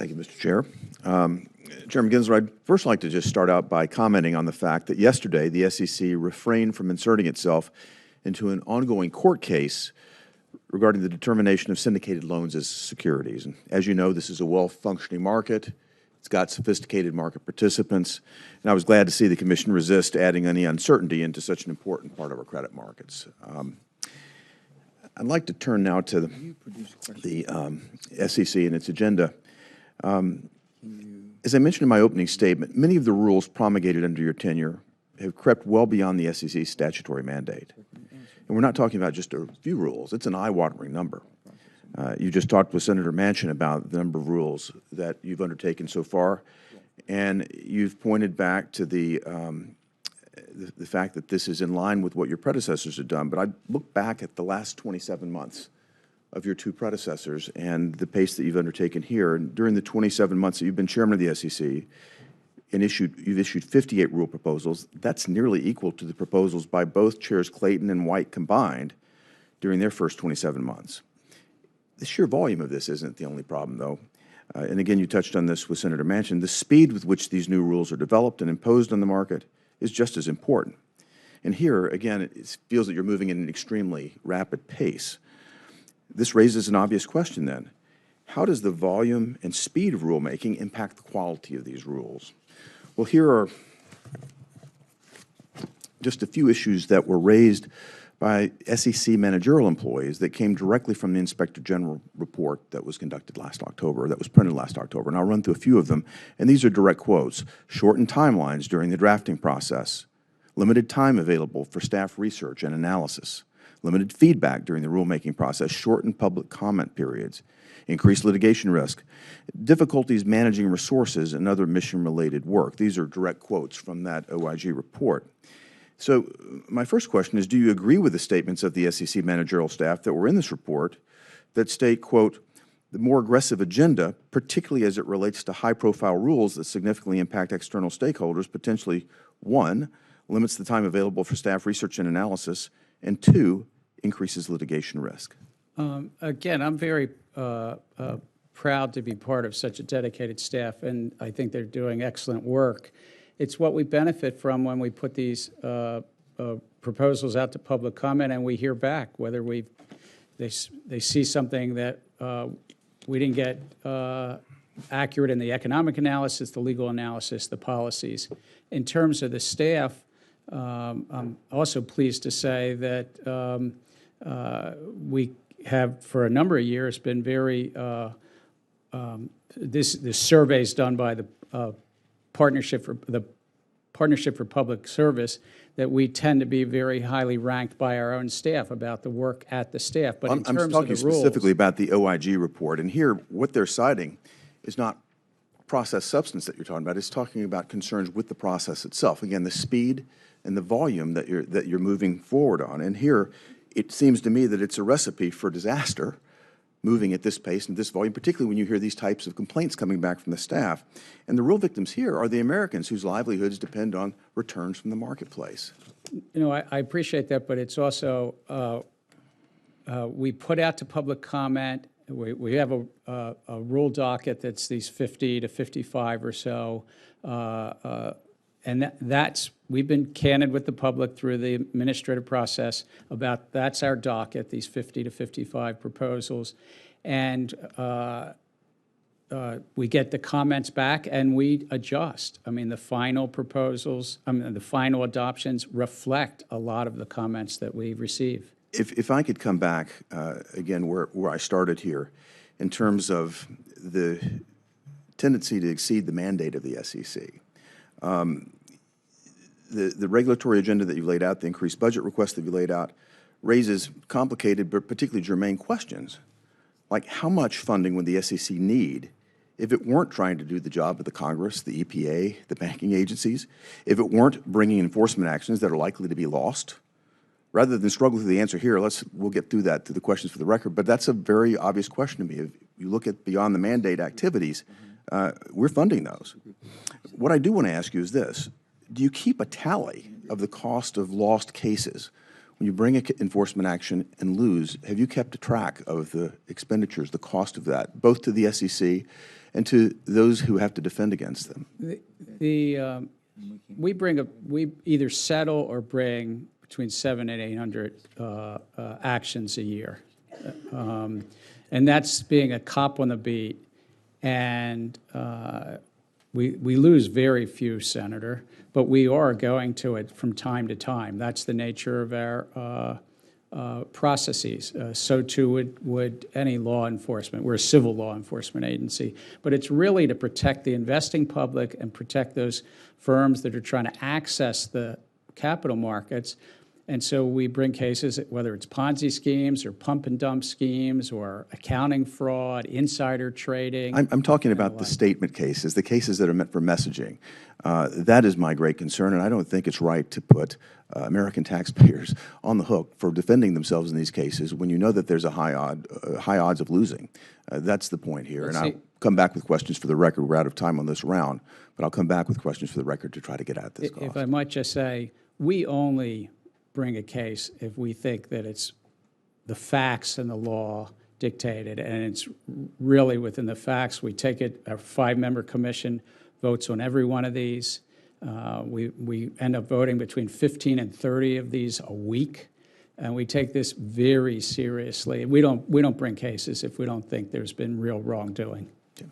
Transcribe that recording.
Thank you, Mr. Chair. Chairman Gensler, I'd first like to just start out by commenting on the fact that yesterday the SEC refrained from inserting itself into an ongoing court case regarding the determination of syndicated loans as securities. And as you know, this is a well-functioning market. It's got sophisticated market participants, and I was glad to see the Commission resist adding any uncertainty into such an important part of our credit markets. I'd like to turn now to the SEC and its agenda. As I mentioned in my opening statement, many of the rules promulgated under your tenure have crept well beyond the SEC's statutory mandate. And we're not talking about just a few rules. It's an eye-watering number. You just talked with Senator Manchin about the number of rules that you've undertaken so far, and you've pointed back to the fact that this is in line with what your predecessors have done. But I look back at the last 27 months of your two predecessors and the pace that you've undertaken here. And during the 27 months that you've been chairman of the SEC, and you've issued 58 rule proposals. That's nearly equal to the proposals by both chairs Clayton and White combined during their first 27 months. The sheer volume of this isn't the only problem, though. And again, you touched on this with Senator Manchin. The speed with which these new rules are developed and imposed on the market is just as important. And here, again, it feels that you're moving at an extremely rapid pace. This raises an obvious question, then. How does the volume and speed of rulemaking impact the quality of these rules? Well, here are just a few issues that were raised by SEC managerial employees that came directly from the Inspector General report that was conducted last October, that was printed last October. And I'll run through a few of them. And these are direct quotes. Shortened timelines during the drafting process. Limited time available for staff research and analysis. Limited feedback during the rulemaking process. Shortened public comment periods. Increased litigation risk, difficulties managing resources and other mission-related work. These are direct quotes from that OIG report. So my first question is, do you agree with the statements of the SEC managerial staff that were in this report that state, quote, the more aggressive agenda, particularly as it relates to high-profile rules that significantly impact external stakeholders, potentially, one, limits the time available for staff research and analysis, and two, increases litigation risk? Again, I'm very proud to be part of such a dedicated staff, and I think they're doing excellent work. It's what we benefit from when we put these proposals out to public comment and we hear back, whether they see something that we didn't get accurate in the economic analysis, the legal analysis, the policies. In terms of the staff, I'm also pleased to say that we have, for a number of years, been very, this survey is done by the Partnership for Public Service, that we tend to be very highly ranked by our own staff about the work at the staff. But in terms of the rules, I'm talking specifically about the OIG report, and here what they're citing is not process substance that you're talking about. It's talking about concerns with the process itself. Again, the speed and the volume that you're moving forward on. And here, it seems to me that it's a recipe for disaster, moving at this pace and this volume, particularly when you hear these types of complaints coming back from the staff. And the real victims here are the Americans whose livelihoods depend on returns from the marketplace. You know, I appreciate that, but it's also, we put out to public comment, we have a rule docket that's these 50 to 55 or so, and we've been candid with the public through the administrative process about that's our docket, these 50 to 55 proposals. And we get the comments back and we adjust. I mean, the final proposals, the final adoptions reflect a lot of the comments that we receive. If I could come back, again, where I started here, in terms of the tendency to exceed the mandate of the SEC. The regulatory agenda that you laid out, the increased budget request that you laid out, raises complicated but particularly germane questions, like how much funding would the SEC need if it weren't trying to do the job of the Congress, the EPA, the banking agencies, if it weren't bringing enforcement actions that are likely to be lost? Rather than struggle through the answer here, we'll get through that, to the questions for the record, but that's a very obvious question to me. If you look at beyond the mandate activities, we're funding those. What I do want to ask you is this. Do you keep a tally of the cost of lost cases? When you bring an enforcement action and lose, have you kept a track of the expenditures, the cost of that, both to the SEC and to those who have to defend against them? We either settle or bring between 700 and 800 actions a year. And that's being a cop on the beat. And we lose very few, Senator, but we are going to it from time to time. That's the nature of our processes. So too would any law enforcement. We're a civil law enforcement agency. But it's really to protect the investing public and protect those firms that are trying to access the capital markets. And so we bring cases, whether it's Ponzi schemes or pump and dump schemes or accounting fraud, insider trading. I'm talking about the statement cases, the cases that are meant for messaging. That is my great concern, and I don't think it's right to put American taxpayers on the hook for defending themselves in these cases when you know that there's a high odds of losing. That's the point here. And I'll come back with questions for the record. We're out of time on this round, but I'll come back with questions for the record to try to get at this cost. If I might just say, we only bring a case if we think that it's the facts and the law dictated, and it's really within the facts. We take it, our 5-member commission votes on every one of these. We end up voting between 15 and 30 of these a week, and we take this very seriously. We don't bring cases if we don't think there's been real wrongdoing. Okay.